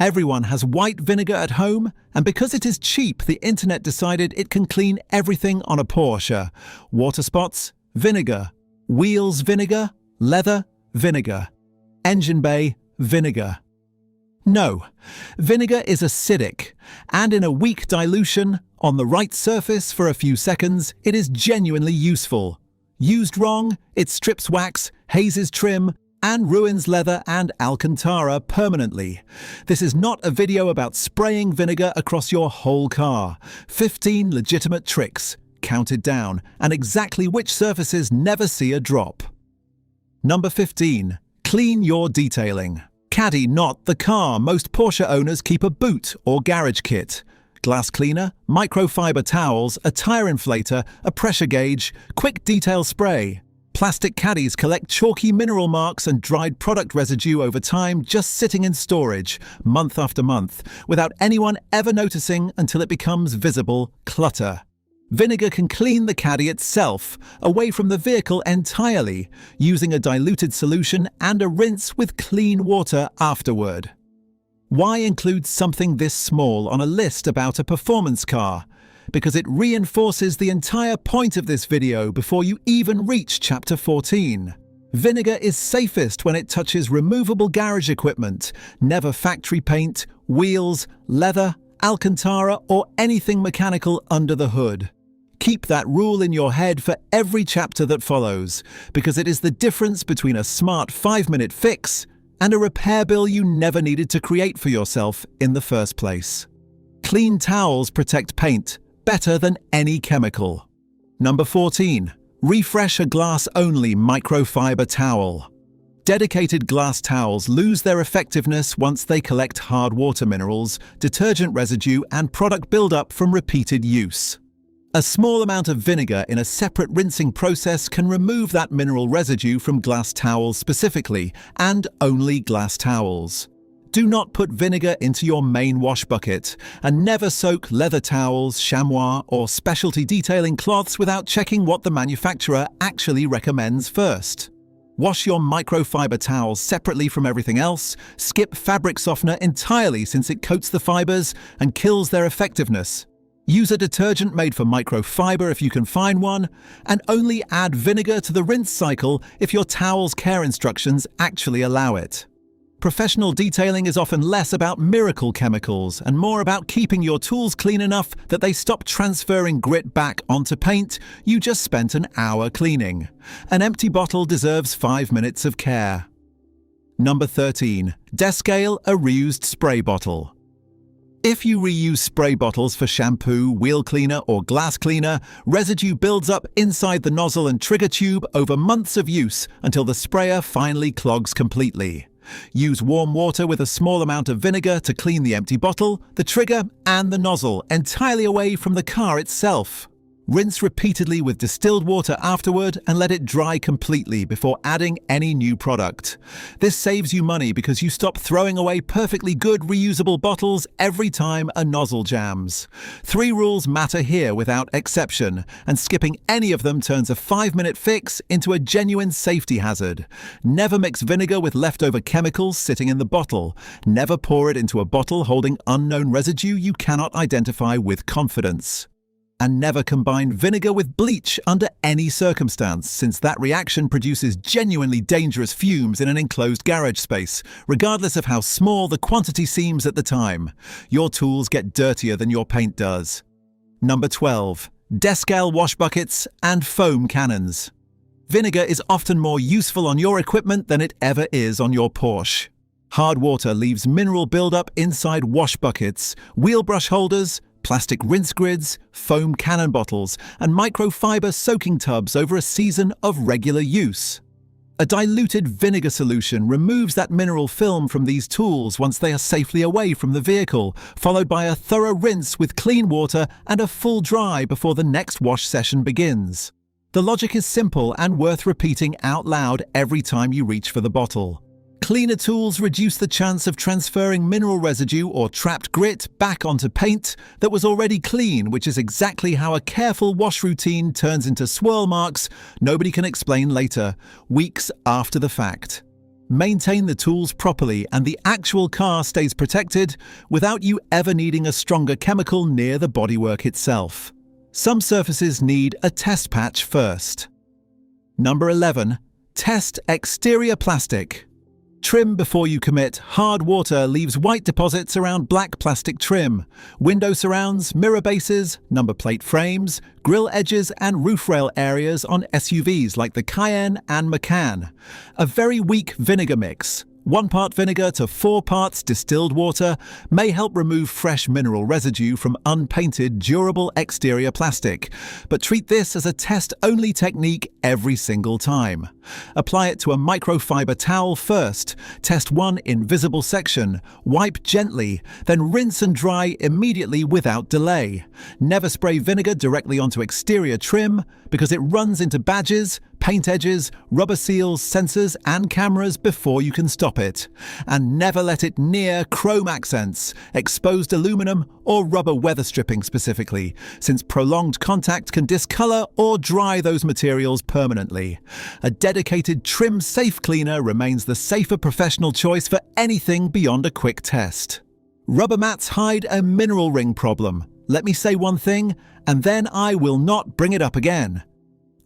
Everyone has white vinegar at home, and because it is cheap, the internet decided it can clean everything on a Porsche. Water spots, vinegar. Wheels, vinegar. Leather, vinegar. Engine bay, vinegar. No, vinegar is acidic, and in a weak dilution, on the right surface for a few seconds, it is genuinely useful. Used wrong, it strips wax, hazes trim, and ruins leather and Alcantara permanently. This is not a video about spraying vinegar across your whole car. 15 legitimate tricks, counted down, and exactly which surfaces never see a drop. Number 15. Clean your detailing. Caddy not the car. Most Porsche owners keep a boot or garage kit. Glass cleaner, microfiber towels, a tire inflator, a pressure gauge, quick detail spray. Plastic caddies collect chalky mineral marks and dried product residue over time, just sitting in storage, month after month, without anyone ever noticing until it becomes visible clutter. Vinegar can clean the caddy itself, away from the vehicle entirely, using a diluted solution and a rinse with clean water afterward. Why include something this small on a list about a performance car? Because it reinforces the entire point of this video before you even reach Chapter 14. Vinegar is safest when it touches removable garage equipment, never factory paint, wheels, leather, Alcantara, or anything mechanical under the hood. Keep that rule in your head for every chapter that follows, because it is the difference between a smart 5-minute fix and a repair bill you never needed to create for yourself in the first place. Clean towels protect paint better than any chemical. Number 14. Refresh a glass-only microfiber towel. Dedicated glass towels lose their effectiveness once they collect hard water minerals, detergent residue, and product buildup from repeated use. A small amount of vinegar in a separate rinsing process can remove that mineral residue from glass towels specifically, and only glass towels. Do not put vinegar into your main wash bucket, and never soak leather towels, chamois, or specialty detailing cloths without checking what the manufacturer actually recommends first. Wash your microfiber towels separately from everything else, skip fabric softener entirely since it coats the fibers and kills their effectiveness. Use a detergent made for microfiber if you can find one, and only add vinegar to the rinse cycle if your towel's care instructions actually allow it. Professional detailing is often less about miracle chemicals and more about keeping your tools clean enough that they stop transferring grit back onto paint you just spent an hour cleaning. An empty bottle deserves 5 minutes of care. Number 13. Descale a reused spray bottle. If you reuse spray bottles for shampoo, wheel cleaner, or glass cleaner, residue builds up inside the nozzle and trigger tube over months of use until the sprayer finally clogs completely. Use warm water with a small amount of vinegar to clean the empty bottle, the trigger, and the nozzle entirely away from the car itself. Rinse repeatedly with distilled water afterward and let it dry completely before adding any new product. This saves you money because you stop throwing away perfectly good reusable bottles every time a nozzle jams. 3 rules matter here without exception, and skipping any of them turns a 5-minute fix into a genuine safety hazard. Never mix vinegar with leftover chemicals sitting in the bottle. Never pour it into a bottle holding unknown residue you cannot identify with confidence. And never combine vinegar with bleach under any circumstance, since that reaction produces genuinely dangerous fumes in an enclosed garage space, regardless of how small the quantity seems at the time. Your tools get dirtier than your paint does. Number 12. Descale wash buckets and foam cannons. Vinegar is often more useful on your equipment than it ever is on your Porsche. Hard water leaves mineral buildup inside wash buckets, wheel brush holders, plastic rinse grids, foam cannon bottles, and microfiber soaking tubs over a season of regular use. A diluted vinegar solution removes that mineral film from these tools once they are safely away from the vehicle, followed by a thorough rinse with clean water and a full dry before the next wash session begins. The logic is simple and worth repeating out loud every time you reach for the bottle. Cleaner tools reduce the chance of transferring mineral residue or trapped grit back onto paint that was already clean, which is exactly how a careful wash routine turns into swirl marks nobody can explain later, weeks after the fact. Maintain the tools properly and the actual car stays protected without you ever needing a stronger chemical near the bodywork itself. Some surfaces need a test patch first. Number 11. Test exterior plastic. Trim before you commit. Hard water leaves white deposits around black plastic trim. Window surrounds, mirror bases, number plate frames, grille edges and roof rail areas on SUVs like the Cayenne and Macan. A very weak vinegar mix, 1 part vinegar to 4 parts distilled water, may help remove fresh mineral residue from unpainted, durable exterior plastic. But treat this as a test-only technique every single time. Apply it to a microfiber towel first, test one invisible section, wipe gently, then rinse and dry immediately without delay. Never spray vinegar directly onto exterior trim because it runs into badges, paint edges, rubber seals, sensors and cameras before you can stop it. And never let it near chrome accents, exposed aluminum or rubber weather stripping specifically, since prolonged contact can discolor or dry those materials permanently. A dedicated trim safe cleaner remains the safer professional choice for anything beyond a quick test. Rubber mats hide a mineral ring problem. Let me say one thing, and then I will not bring it up again.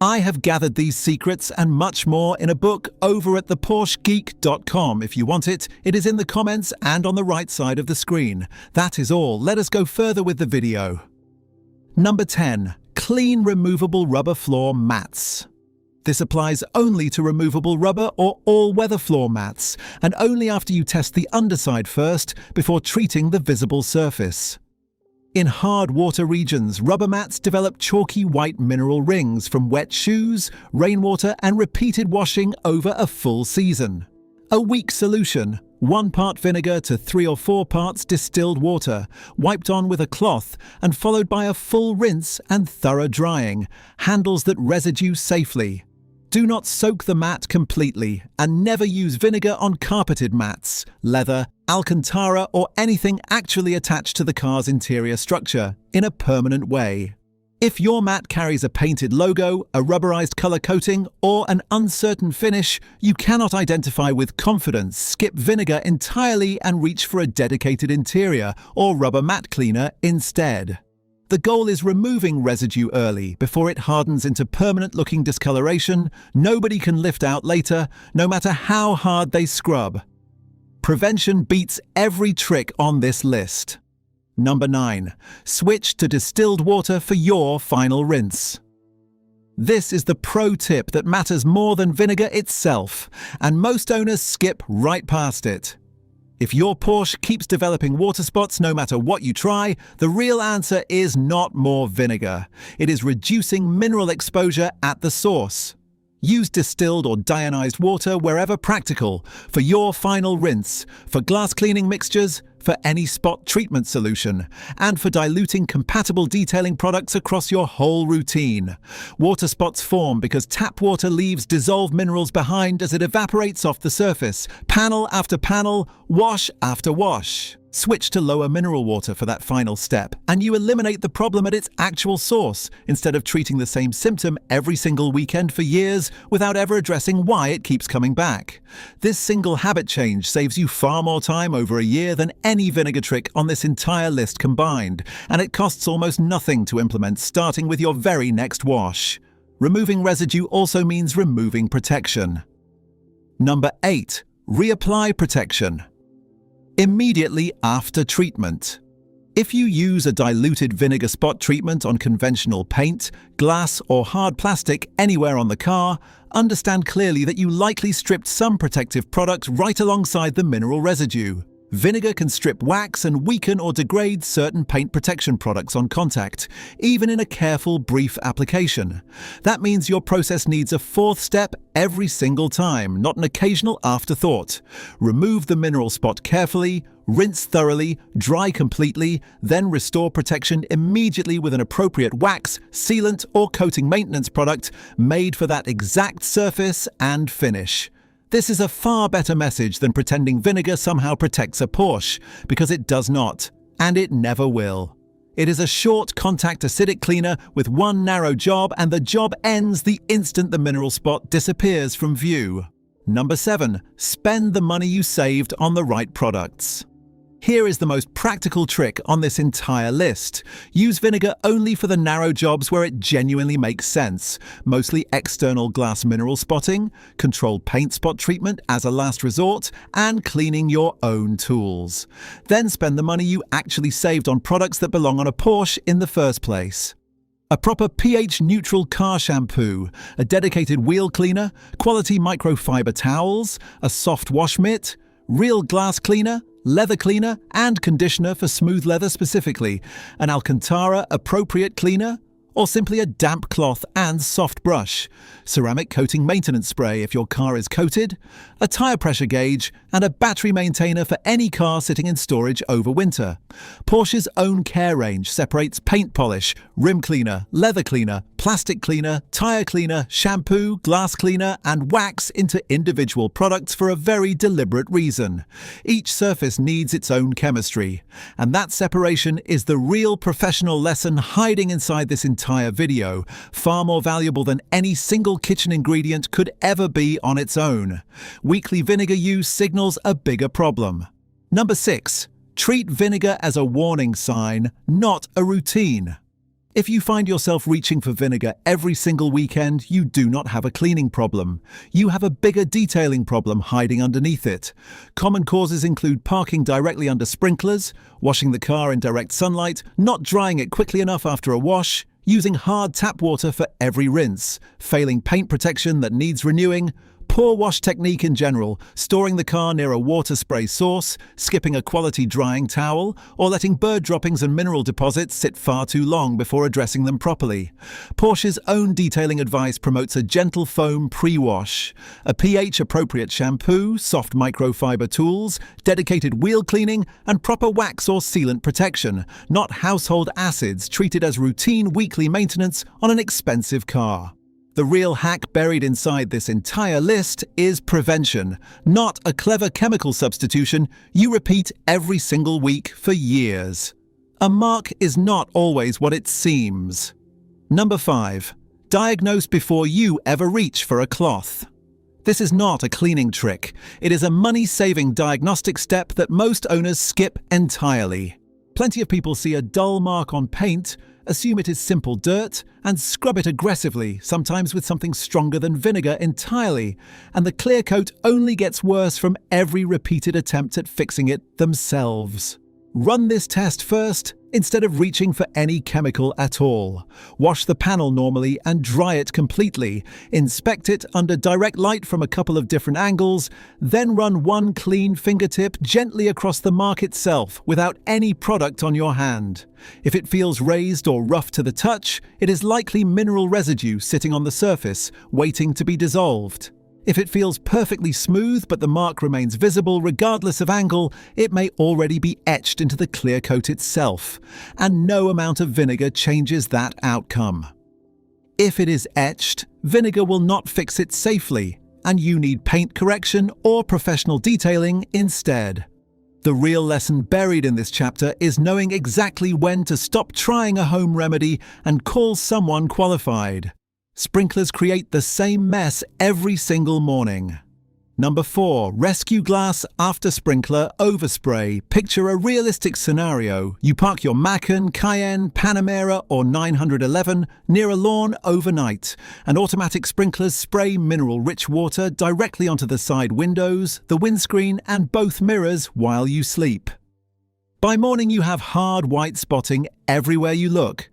I have gathered these secrets and much more in a book over at theporschegeek.com. If you want it, it is in the comments and on the right side of the screen. That is all. Let us go further with the video. Number 10. Clean removable rubber floor mats. This applies only to removable rubber or all-weather floor mats, and only after you test the underside first before treating the visible surface. In hard water regions, rubber mats develop chalky white mineral rings from wet shoes, rainwater and repeated washing over a full season. A weak solution, 1 part vinegar to 3 or 4 parts distilled water, wiped on with a cloth and followed by a full rinse and thorough drying, handles that residue safely. Do not soak the mat completely and never use vinegar on carpeted mats, leather, Alcantara or anything actually attached to the car's interior structure in a permanent way. If your mat carries a painted logo, a rubberized color coating or an uncertain finish you cannot identify with confidence, skip vinegar entirely and reach for a dedicated interior or rubber mat cleaner instead. The goal is removing residue early before it hardens into permanent-looking discoloration nobody can lift out later, no matter how hard they scrub. Prevention beats every trick on this list. Number 9. Switch to distilled water for your final rinse. This is the pro tip that matters more than vinegar itself, and most owners skip right past it. If your Porsche keeps developing water spots no matter what you try, the real answer is not more vinegar. It is reducing mineral exposure at the source. Use distilled or deionized water wherever practical, for your final rinse, for glass cleaning mixtures, for any spot treatment solution, and for diluting compatible detailing products across your whole routine. Water spots form because tap water leaves dissolved minerals behind as it evaporates off the surface, panel after panel, wash after wash. Switch to lower mineral water for that final step, and you eliminate the problem at its actual source, instead of treating the same symptom every single weekend for years without ever addressing why it keeps coming back. This single habit change saves you far more time over a year than any vinegar trick on this entire list combined, and it costs almost nothing to implement starting with your very next wash. Removing residue also means removing protection. Number 8. Reapply protection. Immediately after treatment. If you use a diluted vinegar spot treatment on conventional paint, glass or hard plastic anywhere on the car, understand clearly that you likely stripped some protective product right alongside the mineral residue. Vinegar can strip wax and weaken or degrade certain paint protection products on contact, even in a careful, brief application. That means your process needs a 4th step every single time, not an occasional afterthought. Remove the mineral spot carefully, rinse thoroughly, dry completely, then restore protection immediately with an appropriate wax, sealant or coating maintenance product made for that exact surface and finish. This is a far better message than pretending vinegar somehow protects a Porsche, because it does not, and it never will. It is a short contact acidic cleaner with one narrow job, and the job ends the instant the mineral spot disappears from view. Number 7. Spend the money you saved on the right products. Here is the most practical trick on this entire list. Use vinegar only for the narrow jobs where it genuinely makes sense, mostly external glass mineral spotting, controlled paint spot treatment as a last resort, and cleaning your own tools. Then spend the money you actually saved on products that belong on a Porsche in the first place. A proper pH-neutral car shampoo, a dedicated wheel cleaner, quality microfiber towels, a soft wash mitt, real glass cleaner, leather cleaner and conditioner for smooth leather specifically, an Alcantara appropriate cleaner, or simply a damp cloth and soft brush, ceramic coating maintenance spray if your car is coated, a tyre pressure gauge, and a battery maintainer for any car sitting in storage over winter. Porsche's own care range separates paint polish, rim cleaner, leather cleaner, plastic cleaner, tyre cleaner, shampoo, glass cleaner, and wax into individual products for a very deliberate reason. Each surface needs its own chemistry, and that separation is the real professional lesson hiding inside this entire video, far more valuable than any single kitchen ingredient could ever be on its own. Weekly vinegar use signals a bigger problem. Number 6. Treat vinegar as a warning sign, not a routine. If you find yourself reaching for vinegar every single weekend, you do not have a cleaning problem. You have a bigger detailing problem hiding underneath it. Common causes include parking directly under sprinklers, washing the car in direct sunlight, not drying it quickly enough after a wash, using hard tap water for every rinse, failing paint protection that needs renewing, poor wash technique in general, storing the car near a water spray source, skipping a quality drying towel, or letting bird droppings and mineral deposits sit far too long before addressing them properly. Porsche's own detailing advice promotes a gentle foam pre-wash, a pH-appropriate shampoo, soft microfiber tools, dedicated wheel cleaning, and proper wax or sealant protection, not household acids treated as routine weekly maintenance on an expensive car. The real hack buried inside this entire list is prevention, not a clever chemical substitution you repeat every single week for years. A mark is not always what it seems. Number 5. Diagnose before you ever reach for a cloth. This is not a cleaning trick. It is a money-saving diagnostic step that most owners skip entirely. Plenty of people see a dull mark on paint, assume it is simple dirt, and scrub it aggressively, sometimes with something stronger than vinegar entirely, and the clear coat only gets worse from every repeated attempt at fixing it themselves. Run this test first, instead of reaching for any chemical at all. Wash the panel normally and dry it completely. Inspect it under direct light from a couple of different angles, then run one clean fingertip gently across the mark itself without any product on your hand. If it feels raised or rough to the touch, it is likely mineral residue sitting on the surface, waiting to be dissolved. If it feels perfectly smooth but the mark remains visible regardless of angle, it may already be etched into the clear coat itself, and no amount of vinegar changes that outcome. If it is etched, vinegar will not fix it safely, and you need paint correction or professional detailing instead. The real lesson buried in this chapter is knowing exactly when to stop trying a home remedy and call someone qualified. Sprinklers create the same mess every single morning. Number 4. Rescue glass after sprinkler overspray. Picture a realistic scenario. You park your Macan, Cayenne, Panamera or 911 near a lawn overnight, and automatic sprinklers spray mineral-rich water directly onto the side windows, the windscreen and both mirrors while you sleep. By morning you have hard white spotting everywhere you look.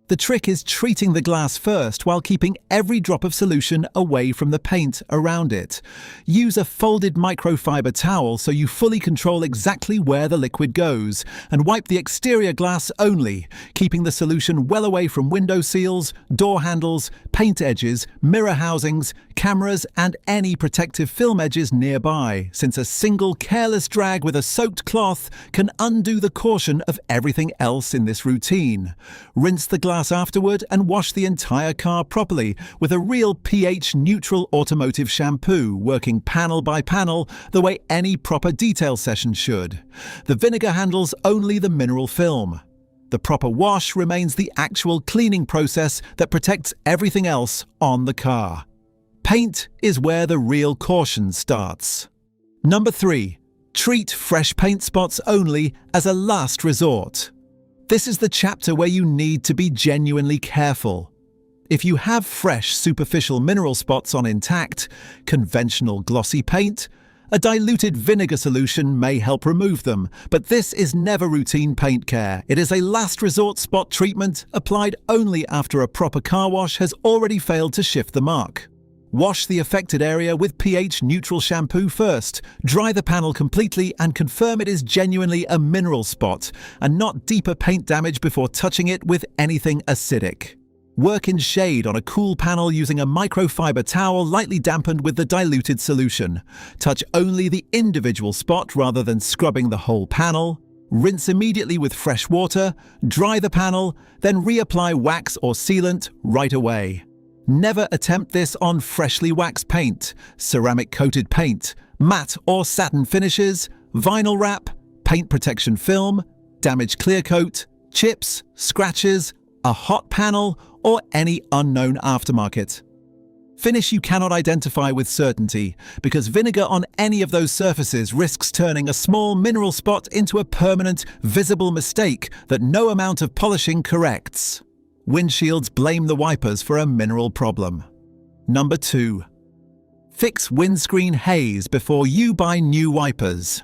The trick is treating the glass first while keeping every drop of solution away from the paint around it. Use a folded microfiber towel so you fully control exactly where the liquid goes, and wipe the exterior glass only, keeping the solution well away from window seals, door handles, paint edges, mirror housings, cameras and any protective film edges nearby, since a single careless drag with a soaked cloth can undo the caution of everything else in this routine. Rinse the glass afterward and wash the entire car properly with a real pH-neutral automotive shampoo, working panel by panel the way any proper detail session should. The vinegar handles only the mineral film. The proper wash remains the actual cleaning process that protects everything else on the car. Paint is where the real caution starts. Number 3. Treat fresh paint spots only as a last resort. This is the chapter where you need to be genuinely careful. If you have fresh, superficial mineral spots on intact, conventional glossy paint, a diluted vinegar solution may help remove them, but this is never routine paint care. It is a last resort spot treatment applied only after a proper car wash has already failed to shift the mark. Wash the affected area with pH-neutral shampoo first, dry the panel completely and confirm it is genuinely a mineral spot and not deeper paint damage before touching it with anything acidic. Work in shade on a cool panel using a microfiber towel lightly dampened with the diluted solution. Touch only the individual spot rather than scrubbing the whole panel. Rinse immediately with fresh water, dry the panel, then reapply wax or sealant right away. Never attempt this on freshly waxed paint, ceramic-coated paint, matte or satin finishes, vinyl wrap, paint protection film, damaged clear coat, chips, scratches, a hot panel, or any unknown aftermarket. Finish you cannot identify with certainty, because vinegar on any of those surfaces risks turning a small mineral spot into a permanent, visible mistake that no amount of polishing corrects. Windshields blame the wipers for a mineral problem. Number 2. Fix windscreen haze before you buy new wipers.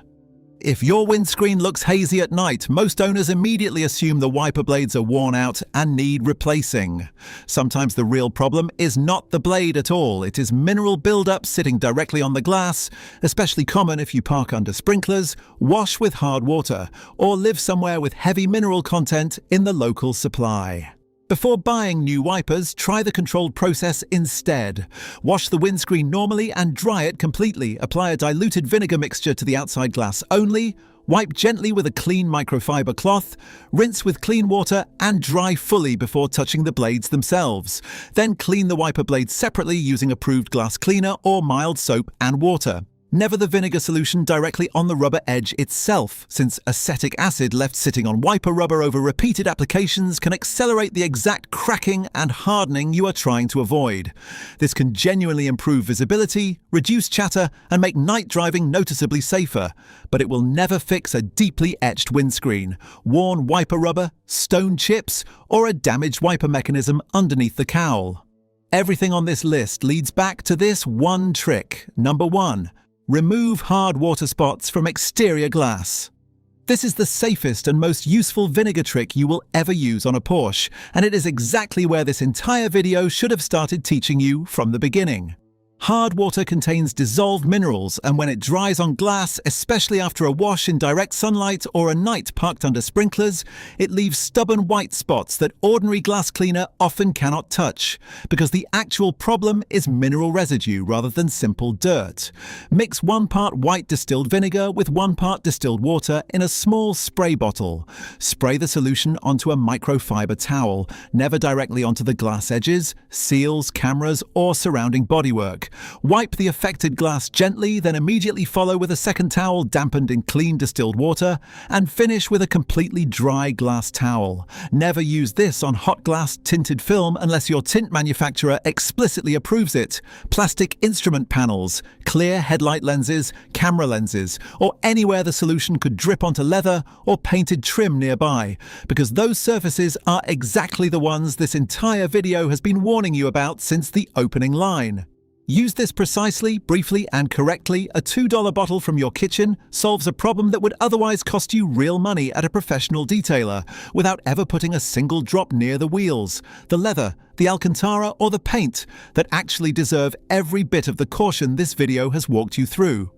If your windscreen looks hazy at night, most owners immediately assume the wiper blades are worn out and need replacing. Sometimes the real problem is not the blade at all. It is mineral buildup sitting directly on the glass, especially common if you park under sprinklers, wash with hard water, or live somewhere with heavy mineral content in the local supply. Before buying new wipers, try the controlled process instead. Wash the windscreen normally and dry it completely. Apply a diluted vinegar mixture to the outside glass only. Wipe gently with a clean microfiber cloth. Rinse with clean water and dry fully before touching the blades themselves. Then clean the wiper blades separately using approved glass cleaner or mild soap and water. Never the vinegar solution directly on the rubber edge itself, since acetic acid left sitting on wiper rubber over repeated applications can accelerate the exact cracking and hardening you are trying to avoid. This can genuinely improve visibility, reduce chatter, and make night driving noticeably safer, but it will never fix a deeply etched windscreen, worn wiper rubber, stone chips, or a damaged wiper mechanism underneath the cowl. Everything on this list leads back to this one trick. Number 1. Remove hard water spots from exterior glass. This is the safest and most useful vinegar trick you will ever use on a Porsche, and it is exactly where this entire video should have started teaching you from the beginning. Hard water contains dissolved minerals, and when it dries on glass, especially after a wash in direct sunlight or a night parked under sprinklers, it leaves stubborn white spots that ordinary glass cleaner often cannot touch, because the actual problem is mineral residue rather than simple dirt. Mix 1 part white distilled vinegar with 1 part distilled water in a small spray bottle. Spray the solution onto a microfiber towel, never directly onto the glass edges, seals, cameras, or surrounding bodywork. Wipe the affected glass gently, then immediately follow with a second towel dampened in clean distilled water, and finish with a completely dry glass towel. Never use this on hot glass tinted film unless your tint manufacturer explicitly approves it. Plastic instrument panels, clear headlight lenses, camera lenses, or anywhere the solution could drip onto leather or painted trim nearby, because those surfaces are exactly the ones this entire video has been warning you about since the opening line. Use this precisely, briefly, and correctly. A $2 bottle from your kitchen solves a problem that would otherwise cost you real money at a professional detailer, without ever putting a single drop near the wheels, the leather, the Alcantara, or the paint that actually deserve every bit of the caution this video has walked you through.